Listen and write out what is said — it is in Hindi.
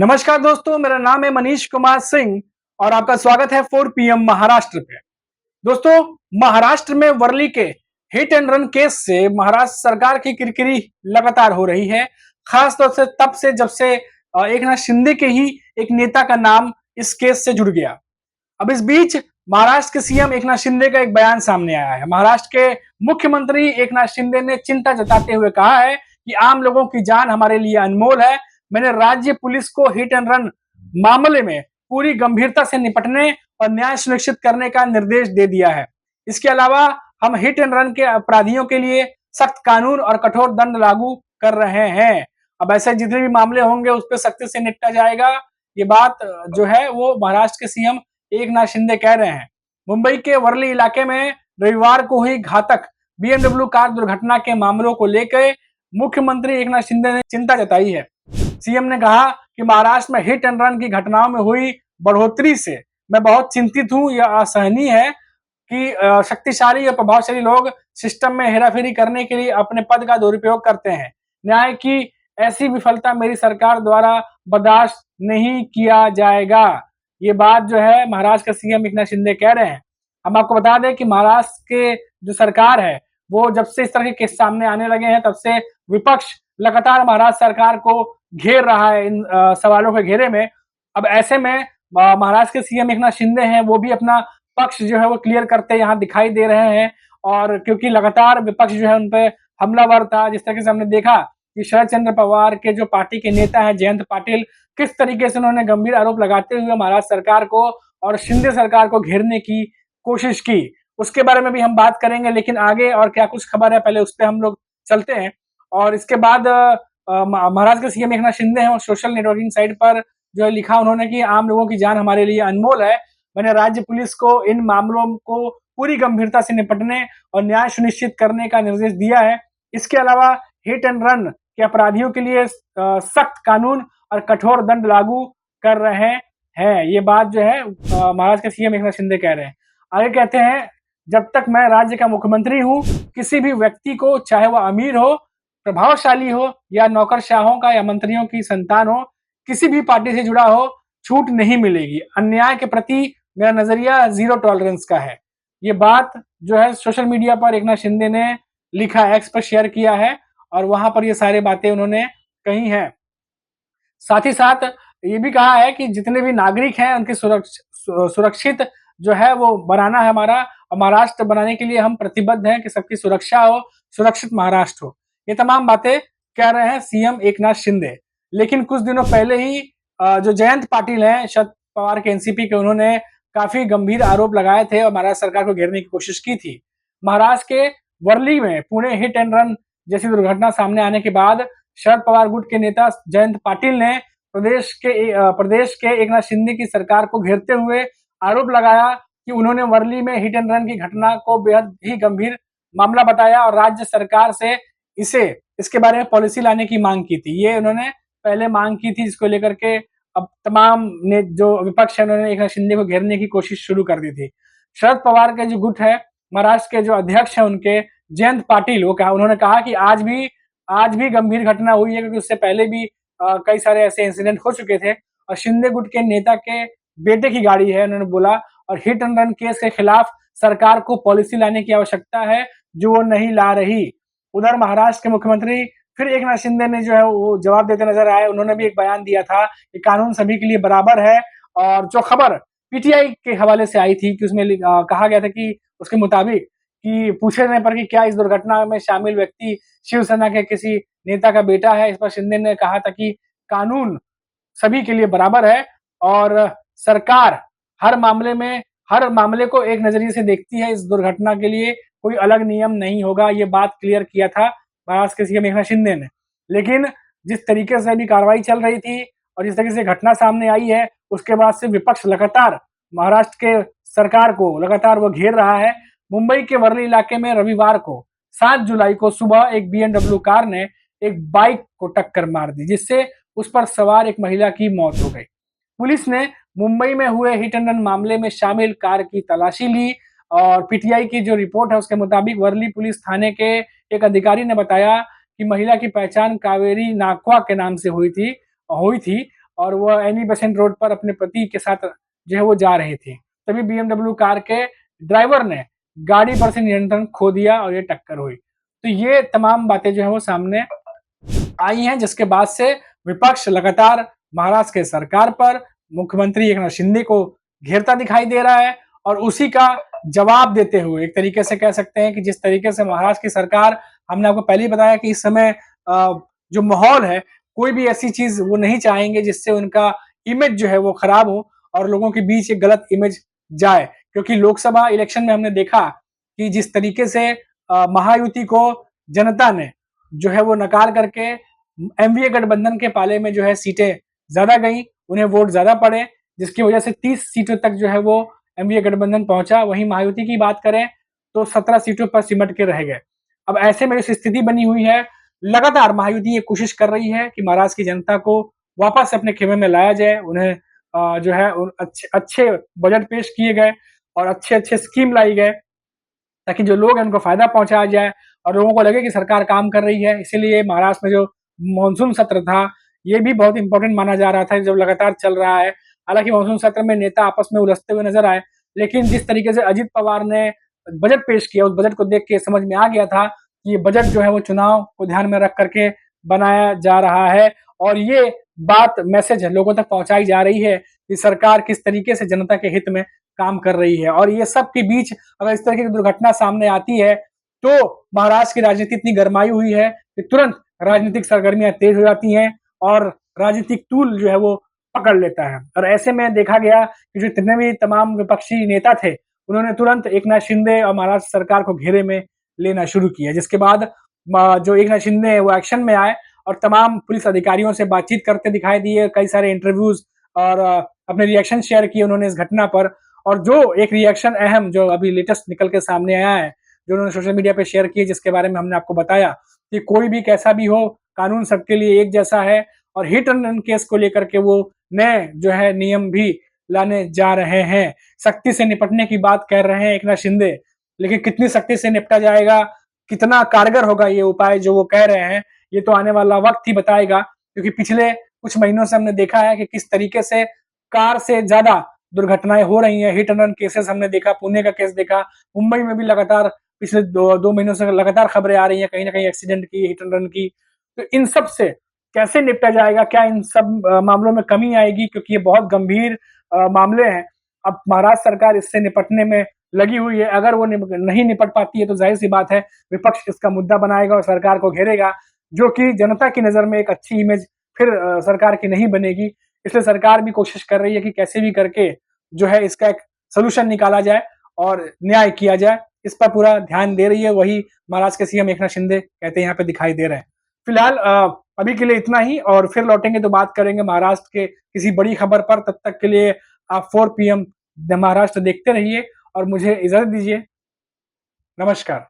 नमस्कार दोस्तों, मेरा नाम है मनीष कुमार सिंह और आपका स्वागत है 4 पीएम महाराष्ट्र पे। दोस्तों, महाराष्ट्र में वर्ली के हिट एंड रन केस से महाराष्ट्र सरकार की किरकिरी लगातार हो रही है। खास तौर से तब से जब से एकनाथ शिंदे के ही एक नेता का नाम इस केस से जुड़ गया। अब इस बीच महाराष्ट्र के सीएम एकनाथ शिंदे का एक बयान सामने आया है। महाराष्ट्र के मुख्यमंत्री एकनाथ शिंदे ने चिंता जताते हुए कहा है कि आम लोगों की जान हमारे लिए अनमोल है। मैंने राज्य पुलिस को हिट एंड रन मामले में पूरी गंभीरता से निपटने और न्याय सुनिश्चित करने का निर्देश दे दिया है। इसके अलावा हम हिट एंड रन के अपराधियों के लिए सख्त कानून और कठोर दंड लागू कर रहे हैं। अब ऐसे जितने भी मामले होंगे उस पर सख्ती से निपटा जाएगा। ये बात जो है वो महाराष्ट्र के सीएम एकनाथ शिंदे कह रहे हैं। मुंबई के वर्ली इलाके में रविवार को हुई घातक बीएमडब्ल्यू कार दुर्घटना के मामलों को लेकर मुख्यमंत्री एकनाथ शिंदे ने चिंता जताई है। सीएम ने कहा कि महाराष्ट्र में हिट एंड रन की घटनाओं में हुई बढ़ोतरी से मैं बहुत चिंतित हूं। यह असहनीय है कि शक्तिशाली और प्रभावशाली लोग सिस्टम में हेराफेरी करने के लिए अपने पद का दुरुपयोग करते हैं। न्याय की ऐसी विफलता मेरी सरकार द्वारा बर्दाश्त नहीं किया जाएगा। ये बात जो है महाराष्ट्र के सीएम एकनाथ शिंदे कह रहे हैं। हम आपको बता दें कि महाराष्ट्र के जो सरकार है वो जब से इस तरह के केस सामने आने लगे हैं तब से विपक्ष लगातार महाराष्ट्र सरकार को घेर रहा है इन सवालों के घेरे में। अब ऐसे में महाराष्ट्र के सीएम एकनाथ शिंदे हैं वो भी अपना पक्ष जो है वो क्लियर करते यहाँ दिखाई दे रहे हैं। और क्योंकि लगातार विपक्ष जो है उन पर हमलावर था, जिस तरीके से हमने देखा कि शरद चंद्र पवार के जो पार्टी के नेता हैं जयंत पाटिल, किस तरीके से उन्होंने गंभीर आरोप लगाते हुए महाराष्ट्र सरकार को और शिंदे सरकार को घेरने की कोशिश की। उसके बारे में भी हम बात करेंगे, लेकिन आगे और क्या कुछ खबर है पहले उस पर हम लोग चलते हैं। और इसके बाद महाराष्ट्र के सीएम एकनाथ शिंदे हैं और सोशल नेटवर्किंग साइट पर जो है लिखा उन्होंने कि आम लोगों की जान हमारे लिए अनमोल है। मैंने राज्य पुलिस को इन मामलों को पूरी गंभीरता से निपटने और न्याय सुनिश्चित करने का निर्देश दिया है। इसके अलावा हिट एंड रन के अपराधियों के लिए सख्त कानून और कठोर दंड लागू कर रहे हैं। ये बात जो है महाराष्ट्र के सीएम एकनाथ शिंदे कह रहे हैं। आगे कहते हैं, जब तक मैं राज्य का मुख्यमंत्री हूं, किसी भी व्यक्ति को, चाहे वह अमीर हो, प्रभावशाली हो या नौकरशाहों का या मंत्रियों की संतान हो, किसी भी पार्टी से जुड़ा हो, छूट नहीं मिलेगी। अन्याय के प्रति मेरा नजरिया जीरो टॉलरेंस का है। ये बात जो है सोशल मीडिया पर एकनाथ शिंदे ने लिखा, एक्स पर शेयर किया है और वहां पर ये सारी बातें उन्होंने कही हैं। साथ ही साथ ये भी कहा है कि जितने भी नागरिक हैं उनकी सुरक्षित जो है वो बनाना है हमारा, और महाराष्ट्र बनाने के लिए हम प्रतिबद्ध हैं कि सबकी सुरक्षा हो, सुरक्षित महाराष्ट्र हो। ये तमाम बातें कह रहे हैं सीएम एकनाथ शिंदे। लेकिन कुछ दिनों पहले ही जो जयंत पाटिल हैं शरद पवार के एनसीपी के, उन्होंने काफी गंभीर आरोप लगाए थे और महाराष्ट्र सरकार को घेरने की कोशिश की थी। महाराष्ट्र के वर्ली में पुणे हिट एंड रन जैसी दुर्घटना सामने आने के बाद शरद पवार गुट के नेता जयंत पाटिल ने प्रदेश के एकनाथ शिंदे की सरकार को घेरते हुए आरोप लगाया कि उन्होंने वर्ली में हिट एंड रन की घटना को बेहद ही गंभीर मामला बताया और राज्य सरकार से इसके बारे में पॉलिसी लाने की मांग की थी। ये उन्होंने पहले मांग की थी, जिसको लेकर के अब तमाम ने जो विपक्ष है उन्होंने एकनाथ शिंदे को घेरने की कोशिश शुरू कर दी थी। शरद पवार के जो गुट है, महाराष्ट्र के जो अध्यक्ष है उनके जयंत पाटिल, उन्होंने कहा कि आज भी गंभीर घटना हुई है, क्योंकि उससे पहले भी कई सारे ऐसे इंसिडेंट हो चुके थे और शिंदे गुट के नेता के बेटे की गाड़ी है, उन्होंने बोला। और हिट एंड रन केस के खिलाफ सरकार को पॉलिसी लाने की आवश्यकता है जो वो नहीं ला रही। उधर महाराष्ट्र के मुख्यमंत्री फिर एकनाथ शिंदे ने जो है वो जवाब देते नजर आए। उन्होंने भी एक बयान दिया था कि कानून सभी के लिए बराबर है। और जो खबर पीटीआई के हवाले से आई थी कि उसमें कहा गया था कि उसके मुताबिक कि पूछे जाने पर कि क्या इस दुर्घटना में शामिल व्यक्ति शिवसेना के किसी नेता का बेटा है, इस पर शिंदे ने कहा था कि कानून सभी के लिए बराबर है और सरकार हर मामले को एक नजरिए से देखती है। इस दुर्घटना के लिए कोई अलग नियम नहीं होगा। ये बात क्लियर किया था महाराष्ट्र के सीएम एकनाथ शिंदे ने। लेकिन जिस तरीके से अभी कार्रवाई चल रही थी और जिस तरीके से घटना सामने आई है, उसके बाद से विपक्ष लगातार महाराष्ट्र के सरकार को लगातार वो घेर रहा है। मुंबई के वर्ली इलाके में रविवार को 7 जुलाई को सुबह एक बीएमडब्ल्यू कार ने एक बाइक को टक्कर मार दी, जिससे उस पर सवार एक महिला की मौत हो गई। पुलिस ने मुंबई में हुए हिट एंड रन मामले में शामिल कार की तलाशी ली और पीटीआई की जो रिपोर्ट है उसके मुताबिक वर्ली पुलिस थाने के एक अधिकारी ने बताया कि महिला की पहचान कावेरी नाकवा के नाम से हुई थी और वह एनी बेसेंट रोड पर अपने पति के साथ जो है वो जा रहे थे। तभी बीएमडब्ल्यू कार के ड्राइवर ने गाड़ी पर से नियंत्रण खो दिया और ये टक्कर हुई। तो ये तमाम बातें जो है वो सामने आई हैं, जिसके बाद से विपक्ष लगातार महाराष्ट्र के सरकार पर, मुख्यमंत्री एकनाथ शिंदे को घेरता दिखाई दे रहा है और उसी का जवाब देते हुए एक तरीके से कह सकते हैं कि जिस तरीके से महाराष्ट्र की सरकार, हमने आपको पहले ही बताया कि इस समय जो माहौल है, कोई भी ऐसी चीज वो नहीं चाहेंगे जिससे उनका इमेज जो है वो खराब हो और लोगों के बीच एक गलत इमेज जाए। क्योंकि लोकसभा इलेक्शन में हमने देखा कि जिस तरीके से महायुति को जनता ने जो है वो नकार करके एमवीए गठबंधन के पाले में जो है सीटें ज्यादा गई, उन्हें वोट ज्यादा पड़े, जिसकी वजह से 30 सीटों तक जो है वो एमवीए गठबंधन पहुंचा। वहीं महायुति की बात करें तो 17 सीटों पर सिमट के रह गए। अब ऐसे में जो स्थिति बनी हुई है, लगातार महायुति ये कोशिश कर रही है कि महाराष्ट्र की जनता को वापस अपने खेमे में लाया जाए, उन्हें जो है अच्छे बजट पेश किए गए और अच्छे अच्छे स्कीम लाई गए ताकि जो लोग हैं उनको फायदा पहुंचाया जाए और लोगों को लगे कि सरकार काम कर रही है। इसीलिए महाराष्ट्र में जो मानसून सत्र था, ये भी बहुत इंपॉर्टेंट माना जा रहा था, जब लगातार चल रहा है। हालांकि मानसून सत्र में नेता आपस में उलझते हुए नजर आए, लेकिन जिस तरीके से अजित पवार ने बजट पेश किया, उस बजट को देख के समझ में आ गया था कि ये बजट जो है वो चुनाव को ध्यान में रख करके बनाया जा रहा है और ये बात मैसेज लोगों तक पहुंचाई जा रही है कि सरकार किस तरीके से जनता के हित में काम कर रही है। और ये सब के बीच अगर इस तरह की दुर्घटना सामने आती है तो महाराष्ट्र की राजनीति इतनी गरमाई हुई है कि तुरंत राजनीतिक सरगर्मियां तेज हो जाती हैं और राजनीतिक टूल जो है वो पकड़ लेता है। और ऐसे में देखा गया कि जो जितने भी तमाम विपक्षी नेता थे, उन्होंने तुरंत एकनाथ शिंदे और महाराष्ट्र सरकार को घेरे में लेना शुरू किया, जिसके बाद जो एकनाथ शिंदे वो एक्शन में आए और तमाम पुलिस अधिकारियों से बातचीत करते दिखाई दिए, कई सारे इंटरव्यूज और अपने रिएक्शन शेयर किए उन्होंने इस घटना पर। और जो एक रिएक्शन अहम जो अभी लेटेस्ट निकल के सामने आया है, जो उन्होंने सोशल मीडिया पे शेयर किए, जिसके बारे में हमने आपको बताया कि कोई भी कैसा भी हो, कानून सबके लिए एक जैसा है और हिट एंड रन केस को लेकर के वो नए जो है नियम भी लाने जा रहे हैं। सख्ती से निपटने की बात कर रहे हैं एकनाथ शिंदे, लेकिन कितनी सख्ती से निपटा जाएगा, कितना कारगर होगा ये उपाय जो वो कह रहे हैं, ये तो आने वाला वक्त ही बताएगा। क्योंकि पिछले कुछ महीनों से हमने देखा है कि किस तरीके से कार से ज्यादा दुर्घटनाएं हो रही हैं। हिट एंड रन केसेस हमने देखा, पुणे का केस देखा, मुंबई में भी लगातार पिछले दो महीनों से लगातार खबरें आ रही हैं कहीं ना कहीं एक्सीडेंट की, हिट एंड रन की। तो इन सब से कैसे निपटा जाएगा, क्या इन सब मामलों में कमी आएगी, क्योंकि ये बहुत गंभीर मामले हैं। अब महाराष्ट्र सरकार इससे निपटने में लगी हुई है। अगर वो नहीं निपट पाती है तो जाहिर सी बात है विपक्ष इसका मुद्दा बनाएगा और सरकार को घेरेगा, जो कि जनता की नजर में एक अच्छी इमेज फिर सरकार की नहीं बनेगी। इसलिए सरकार भी कोशिश कर रही है कि कैसे भी करके जो है इसका एक सोल्यूशन निकाला जाए और न्याय किया जाए। इस पर पूरा ध्यान दे रही है, वही महाराष्ट्र के सीएम एकनाथ शिंदे कहते हैं यहाँ पे दिखाई दे रहे हैं। फिलहाल अभी के लिए इतना ही और फिर लौटेंगे तो बात करेंगे महाराष्ट्र के किसी बड़ी खबर पर। तब तक के लिए आप 4 PM महाराष्ट्र देखते रहिए और मुझे इजाजत दीजिए। नमस्कार।